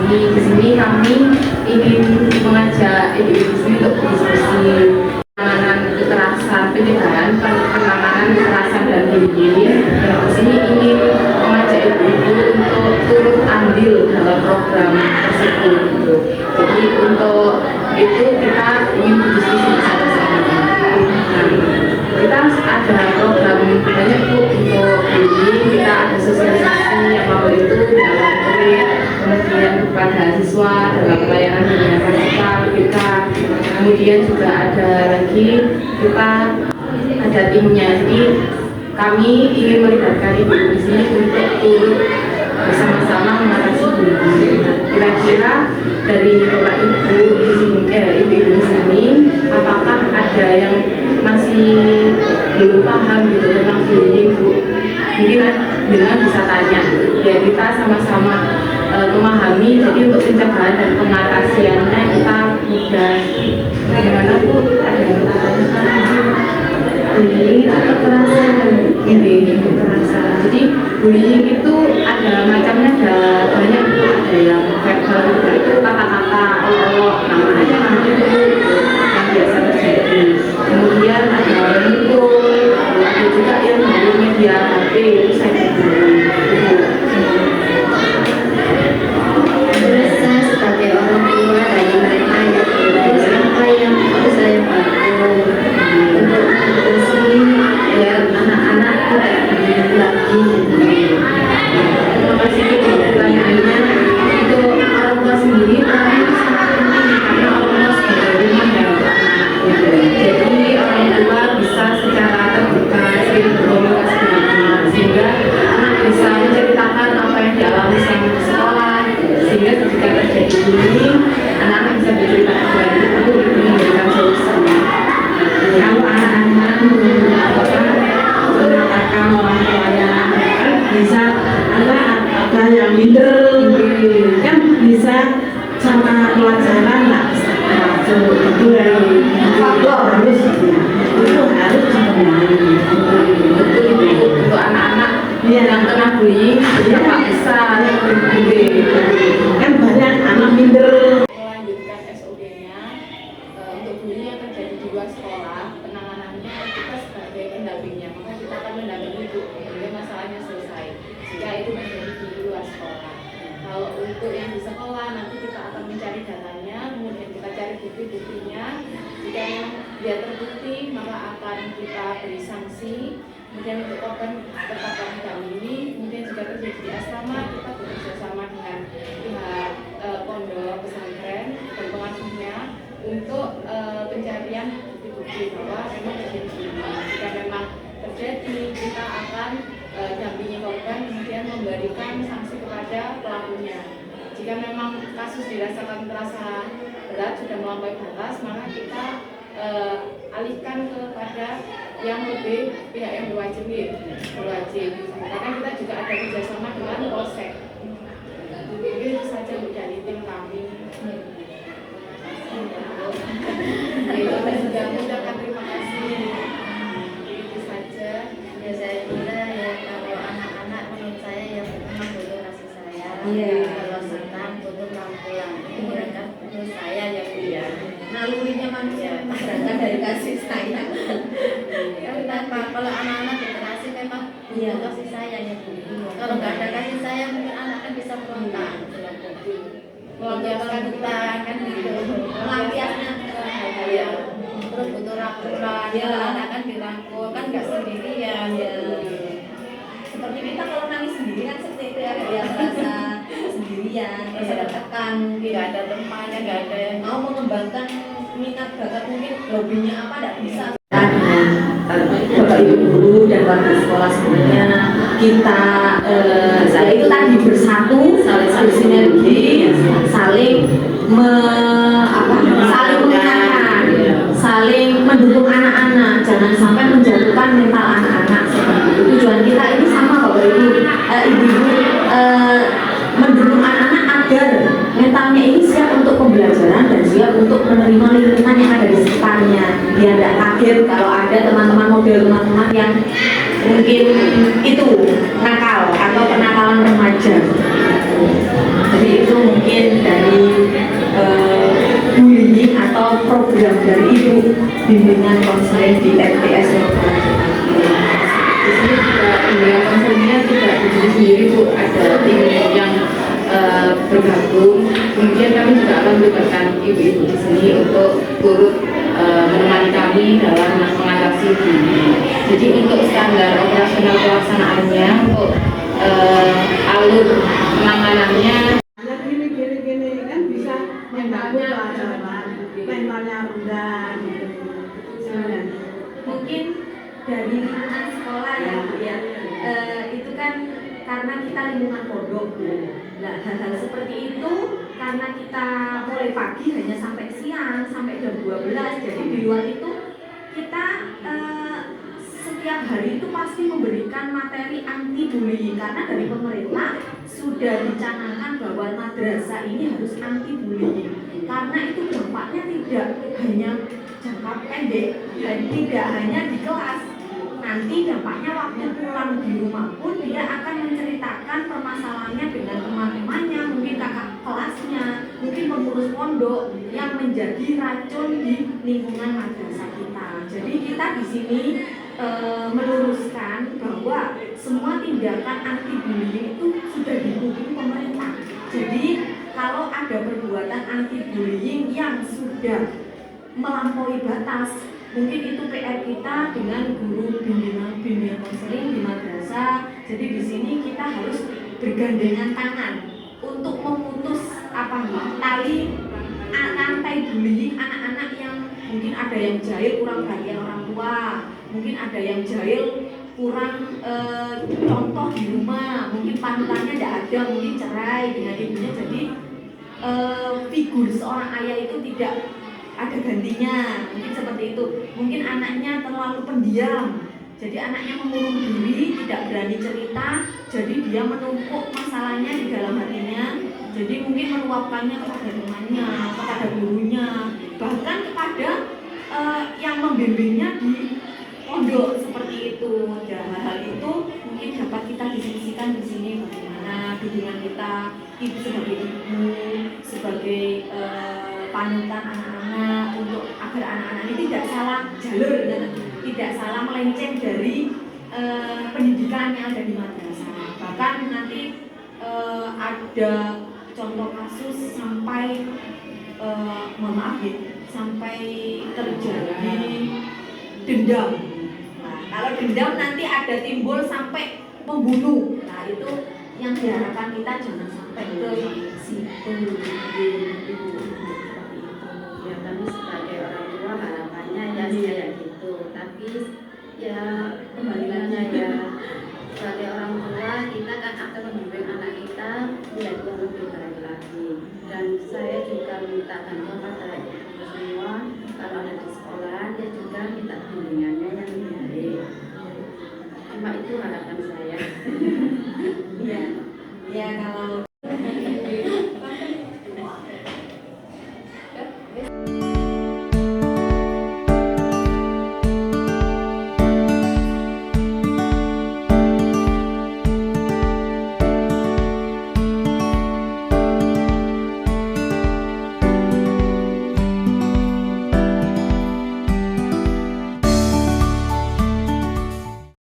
Di sini kami ingin mengajak ibu-ibu sini untuk berdiskusi penanganan kekerasan, pencegahan penanganan kekerasan dan bullying. Di sini ingin mengajak ibu-ibu untuk turut andil dalam program tersebut. Jadi untuk itu kita ingin berdiskusi bersama-sama. Kita ada program banyak untuk bullying, kita ada sosialisasi yang waktu itu dalam murid, kemudian kepada siswa dalam pelayanan dunia kita, kemudian juga ada lagi kita ada timnya. Jadi kami ingin melibatkan ibu di sini untuk turut bersama-sama mengatasi bullying. Kira-kira dari bapak ibu di sini, ibu-ibu di sini, apakah ada yang masih belum paham gitu tentang bullying, Bu? Mungkin dengan bisa tanya, ya kita sama-sama memahami. Jadi untuk pencegahan dan pengatasiannya kita mudah. Bagaimana Bu? Ada yang tanya? Bullying atau kekerasan? Bullying, kekerasan. Jadi bullying itu ada macamnya, ada banyak. Ada yang verbal, itu kata-kata Allah, nama aja nanti itu yang biasa terjadi. Kemudian ada yang mukul, ada juga yang dari media HP, itu cyberbullying. Terus saya sebagai orang tua dari mereka yang berbeda, apa yang harus saya bantu untuk mengatasi biar anak-anak tidak begini lagi. Terima kasih Bu. Pertanyaannya untuk orang tua sendiri perannya sangat penting karena orang tua sebagai rumah ya untuk anak-anak. Jadi orang tua bisa secara terbuka sering berkomunikasi dengan anak sehingga anak bisa menceritakan apa yang dialami selama di sekolah, sehingga ketika terjadi bullying anak-anak bisa bercerita kepada ibu memberikan solusi. Kalau anak-anak mengatakan orang tuanya kan bisa anak ada yang minder kan bisa sama pelajaran lah masuk itu dari faktor harus itu harus dipenuhi. Untuk anak-anak yang kena bullying berapa besar kan banyak anak minder. Melanjutkan SOP-nya untuk bullying yang terjadi di luar sekolah, penanganannya kita sebagai pendampingnya, maka kita akan mendampingi ibu hingga masalahnya selesai jika itu terjadi di luar sekolah. Kalau untuk yang di sekolah nanti kita akan mencari datanya, kemudian kita cari bukti-buktinya. Jika memang dia terbukti maka akan kita beri sanksi. Kemudian untuk korban tetap kami dampingi. Kemudian jika terjadi di asrama kita bekerja sama dengan pihak pondok pesantren dan pengasuhnya untuk pencarian bukti-bukti bahwa memang terjadi bullying. Jika memang terjadi kita akan dampingi korban, kemudian memberikan sanksi kepada pelakunya. Jika memang kasus dirasakan terasa berat sudah melampaui batas, maka kita alihkan kepada yang lebih pihak yang berwajib. Karena kita juga ada kerjasama dengan Polsek. Itu saja Bu dari tim kami. Kita sudah mengucapkan terima kasih. Itu saja. Ya saya kira ya kalau anak-anak menurut saya yang memang butuh kasih sayang. Iya. Kalau senang butuh pelan-pelan. Mereka menurut saya yang dia nalurinya manusia berangkat dari kasih sayang. Kenapa? Kalau anak-anak generasi memang butuh kasih sayang ya Bu. Kalau nggak ada kasih sayang mungkin anak kan bisa berontak. Melampiaskan kita kan gitu. Melampiasnya bahaya. Terus butuh rangkulan. Ya anak kan dirangkul kan nggak sendirian ya. Seperti kita kalau nangis sendiri kan seperti itu ya kayak merasa sendirian, merasa tertekan, tidak ada temannya, nggak ada yang mau mengembangkan minat bakat mungkin hobinya apa tidak bisa. Bapak Ibu guru dan warga sekolah semuanya kita saya itu tadi bersatu saling sinergi saling saling mengingatkan saling mendukung anak-anak jangan sampai menjatuhkan mental anak-anak seperti itu. Tujuan kita ini sama Bapak Ibu ibu-ibu mendukung anak-anak agar mentalnya ini siap untuk pembelajaran dan siap untuk menerima lingkungan yang ada di sekitarnya. Dia tidak kaget kalau ada teman-teman model teman-teman yang mungkin itu nakal atau kenakalan remaja. Jadi itu mungkin bimbingan konseling di MTS lokal. Di sini juga bimbingan konselingnya tidak di sini sendiri Bu, ada tim yang bergabung. Kemudian kami juga akan melibatkan ibu-ibu di sini untuk turut menemani kami dalam mengatasi ini. Jadi untuk standar operasional pelaksanaannya, untuk alur penanganannya Gini kan bisa membantu mentalnya rendah gitu. Mungkin dari lingkungan sekolah ya Bu ya, itu kan karena kita lingkungan pondok Bu. Nah, hal-hal seperti itu karena kita mulai pagi hanya sampai siang sampai jam 12, jadi di luar itu kita setiap hari itu pasti memberikan materi anti bullying, karena dari pemerintah sudah dicanangkan bahwa madrasah ini harus anti bullying, karena itu dampaknya tidak hanya jangka pendek dan tidak hanya di kelas, nanti dampaknya waktu pulang di rumah pun dia akan menceritakan permasalahannya dengan teman-temannya, mungkin kakak kelasnya, mungkin pengurus pondok yang menjadi racun di lingkungan madrasah kita. Jadi kita di sini meluruskan bahwa semua tindakan anti bullying itu sudah didukung pemerintah. Jadi kalau ada perbuatan anti bullying yang sudah melampaui batas, mungkin itu PR kita dengan guru bimbingan konseling di madrasah. Jadi di sini kita harus bergandengan tangan untuk memutus tali rantai bullying anak-anak yang mungkin ada yang jahil kurang perhatian orang tua, mungkin ada yang jahil kurang contoh di rumah, mungkin panutannya tidak ada, mungkin cerai dengan ibunya, jadi figur seorang ayah itu tidak ada gantinya, mungkin seperti itu. Mungkin anaknya terlalu pendiam, jadi anaknya mengurung diri, tidak berani cerita, jadi dia menumpuk masalahnya di dalam hatinya, jadi mungkin meluapkannya kepada temannya, kepada gurunya, bahkan kepada yang membimbingnya di pondok seperti itu. Dan hal-hal itu mungkin dapat kita diskusikan di sini, bagaimana dukungan kita ibu sebagai ibu, sebagai panutan anak-anak, untuk agar anak-anak ini tidak salah jalur, tidak salah melenceng dari pendidikan yang ada di madrasah. Bahkan nanti ada contoh kasus sampai mohon maaf ya, sampai terjadi dendam. Nah, kalau dendam nanti ada timbul sampai membunuh. Nah, itu yang diharapkan kita jangan sampai ke situ. Ya kami sebagai orang tua harapannya ya kayak gitu, tapi ya kembali lagi ya sebagai orang tua kita kan akan membimbing anak kita menjadi yang lebih baik lagi. Dan saya juga minta bantuan pada ibu semua, kalau ada di sekolah dia juga minta bimbingannya yang lebih baik. Cuma itu harapan saya. Ya, ya kalau